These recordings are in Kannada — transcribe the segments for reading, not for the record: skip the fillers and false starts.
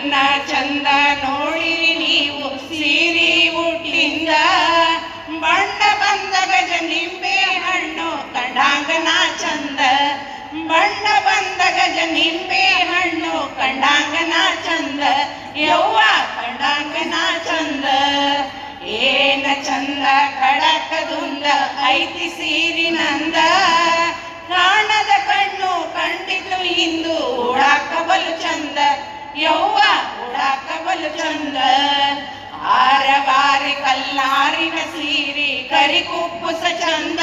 ನನ್ನ ಚಂದ ನೋಡಿರಿ ನೀವು ಸೀರಿ ಉಟ್ಟಿಂದ ಬಣ್ಣ ಬಂದ ಗಜ ನಿಂಬೆ ಹಣ್ಣು ಕಂಡಾಂಗನ ಚಂದ ಬಣ್ಣ ಬಂದ ಗಜ ನಿಂಬೆ ಹಣ್ಣು ಕಂಡಾಂಗನ ಚಂದ ಯವ್ವ ಕಂಡಾಂಗನ ಚಂದ ಏನ ಚಂದ ಖಡಕದುಂದ ಐತಿ ಸೀರಿನಂದ ಕಾಣದ ಕಣ್ಣು ಕಂಡಿತು ಇಂದು ಉಡಾಕ ಬಲು ಚಂದ ಯವ್ವ ಉಡಾಕ ಬಲು ಚಂದ ಆರವಾರಿ ಕಲ್ಲಾರಿನ ಸೀರಿ ಕರಿಕುಪ್ಪುಸ ಚಂದ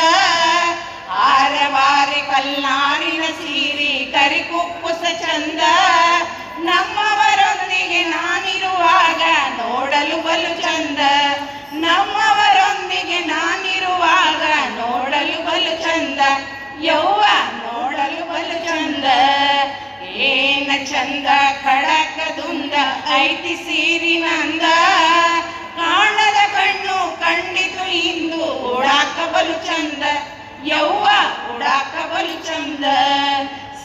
ಆರವಾರಿ ಕಲ್ಲಾರಿನ ಸೀರಿ ಕರಿಕುಪ್ಪುಸ ಚಂದ ನಮ್ಮವರೊಂದಿಗೆ ನಾನಿರುವಾಗ ನೋಡಲು ಬಲು ಚಂದ ನಮ್ಮವರೊಂದಿಗೆ ನಾನಿರುವಾಗ ನೋಡಲು ಬಲು ಚಂದ ಯವ್ವ ನೋಡಲು ಬಲು ಚಂದ ಏನ ಚಂದ ಖಡಕದುಂದ ಐತಿ ಸೀರಿನಂದ ಕಾಣದ ಕಣ್ಣು ಕಂಡಿತು ಇಂದು ಉಡಾಕ ಬಲು ಚಂದ ಯವ್ವ ಉಡಾಕ ಬಲು ಚಂದ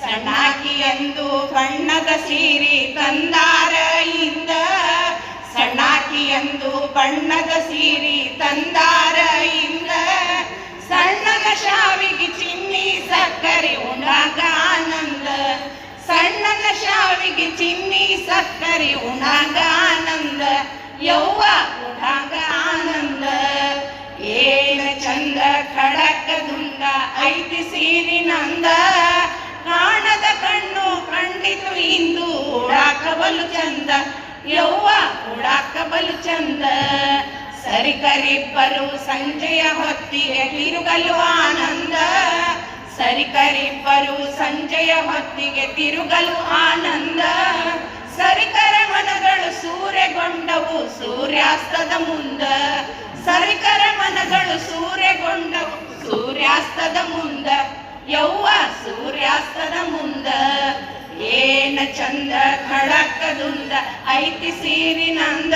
ಸಣ್ಣಾಕಿಯಂದು ಬಣ್ಣದ ಸೀರಿ ತಂದಾರ ಇಂದ ಸಣ್ಣಾಕಿಯಂದು ಬಣ್ಣದ ಸೀರಿ ತಂದಾರ ಇಂದ ಸಣ್ಣಗ ಶಾವಿಗೆ ಚಿನ್ನಿ ಸಕ್ಕರೆ ಉಣಾಗ ಆನಂದ ಸಣ್ಣಗ ಶಾವಿಗೆ ಚಿನ್ನಿ ಸಕ್ಕರೆ ಉಣಾಗ ಆನಂದ ಯವ್ವ ಉಣಾಗ ಆನಂದ ಏನ ಚಂದ ಖಡಕದುಂದ ಐತಿ ಸೀರಿನಂದ ಕಾಣದ ಕಣ್ಣು ಕಂಡಿತು ಇಂದು ಉಡಾಕ ಬಲು ಚಂದ ಯವ್ವ ಉಡಾಕ ಬಲು ಚಂದ ಸರಿಕರಿಬ್ಬರು ಸಂಜೆಯ ಹೊತ್ತಿಗೆ ತಿರುಗಲು ಆನಂದ ಸರಿಕರಿಬ್ಬರು ಸಂಜೆಯ ಹೊತ್ತಿಗೆ ತಿರುಗಲು ಆನಂದ ಸರಿಕರ ಮನಗಳು ಸೂರೆಗೊಂಡವು ಸೂರ್ಯಾಸ್ತದ ಮುಂದ ಸರಿಕರ ಮನಗಳು ಸೂರೆಗೊಂಡವು ಸೂರ್ಯಾಸ್ತದ ಮುಂದ ಯವ್ವ ಸೂರ್ಯಾಸ್ತದ ಮುಂದ ಏನ ಚಂದ ಖಡಕದುಂದ ಐತಿ ಸೀರಿನಂದ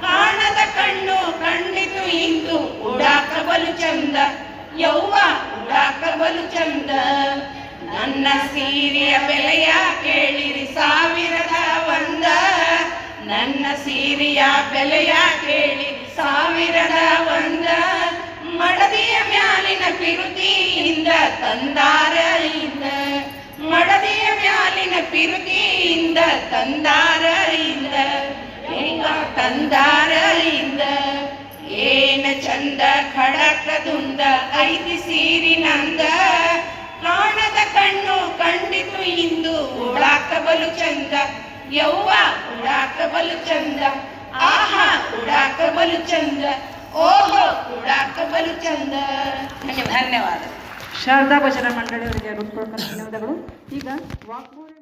ಕಾಣದ ಕಣ್ಣು ಕಂಡಿತು ಇಂದು ಉಡಾಕ ಬಲು ಚಂದ ಯವ್ವ ಉಡಾಕ ಬಲು ಚಂದ ನನ್ನ ಸೀರೆಯ ಬೆಲೆಯ ಕೇಳಿರಿ ಸಾವಿರದ ಒಂದ ನನ್ನ ಸೀರೆಯ ಬೆಲೆಯ ಕೇಳಿರಿ ಸಾವಿರದ ಒಂದ ಮಡದಿಯ ಮ್ಯಾಲಿನ ಪಿರುತಿಯಿಂದ ತಂದಾರ ಇಂದ ಮಡದಿಯ ಮ್ಯಾಲಿನ ಪಿರುತಿಯಿಂದ ತಂದಾರ ಇಂದ ಈಗ ತಂದಾರ ಇಂದ ಏನ ಚಂದ ಖಡಕದುಂದ ಐತಿ ಸೀರಿನಂದ ಕಾಣದ ಕಣ್ಣು ಕಂಡಿತು ಇಂದು ಉಡಾಕ ಬಲು ಚಂದ ಯವ್ವ ಉಡಾಕ ಬಲು ಚಂದ ಆಹಾ ಉಡಾಕ ಬಲು ಚಂದ ಓಹೋ ಉಡಾಕ ಬಲು ಚಂದ. ಧನ್ಯವಾದ. ಶಾರದಾ ಭಜನಾ ಮಂಡಳಿಯವರಿಗೆ ಧನ್ಯವಾದಗಳು. ಈಗ ವಾಗ್ಮೋರೆ